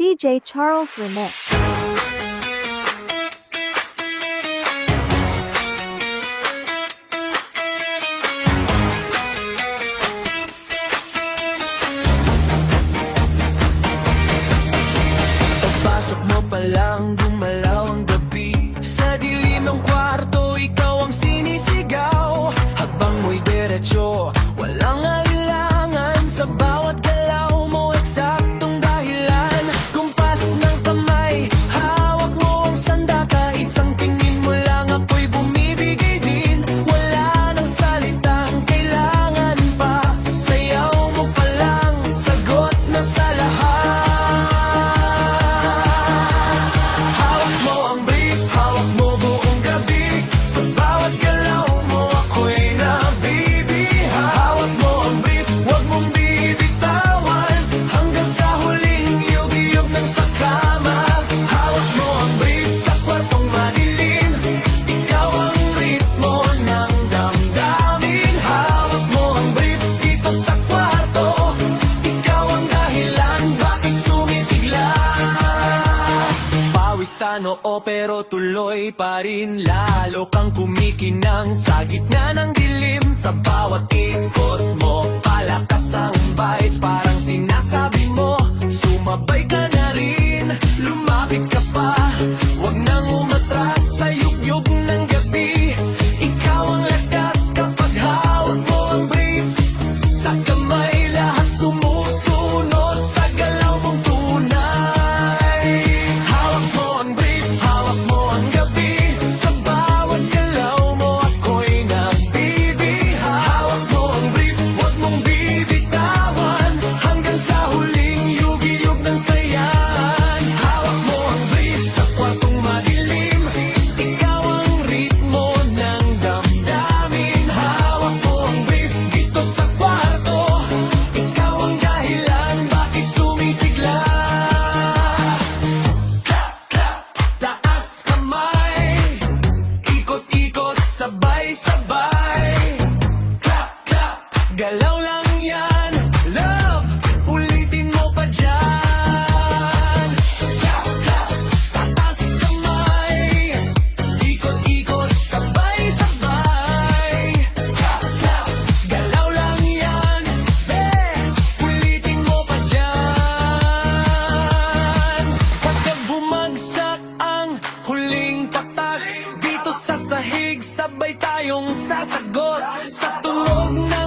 DJ Charles Remix. Pagpasok mo pa lang, gumalaw ang gabi. Sa dilim ng kwarto, ikaw ang sinisigaw. Hakbang mo'y diretsyo, walang alilangan. Sa bawat galaw mo, eksaktong dahilan. Kumpas ng kamay, hawak mo ang sandata. Isang tingin mo lang, ako'y bumibigay din. Wala nang salitang kailangan pa. Sayaw mo pa lang, sagot na sa lahat. Hawak mo ang brief, hawak mo buong gabi. Sa bawat galaw mo, ako'y nabibiha. Hawak mo ang brief, huwag mong bibitawan. Hanggang sa huling yug-yug ng sakama. Hawak mo ang brief sa kwartong madilim. Ikaw ang ritmo ng damdamin. Hawak mo ang brief dito sa kwarto. Ikaw ang dahilan bakit sumisigla. Pawis sa noo pero tuloy pa rin. Lalo kang kumikinang sa gitna ng dilim. Sa bawat ikot mo, palakas ang bite. Parang sinasabi mo, sumabay ka na rin. Lumapit ka pa, wag nang umatras sa yugyug ng gabi. Ikaw ang lakas kapag hawak mo ang brief. Sa kamay lahat sumusunod sa galaw mong tunay. Hawak mo ang brief, hawak mo ang gabi. Sa bawat galaw mo, ako'y nagbibiha. Hawak mo ang brief, huwag mong bibitawan. Hanggang sa huling yug-yug ng sayahan. Hawak mo ang brief sa kwartong madilim. Ikaw ang ritmo ng damdamin. Hawak mo ang brief dito sa kwarto. Ikaw ang dahilan bakit sumisigla. Clap, clap, taas kamay. Ikot-ikot, sabay-sabay. Clap, clap, galaw lang yan. Love, ulitin mo pa dyan. Clap, clap, taas kamay. Ikot-ikot, sabay-sabay. Clap, clap, galaw lang yan. Ulitin mo pa dyan. Pagka bumagsak ang huling patak, dito sa sahig, sabay tayong sasagot. Sa tunog na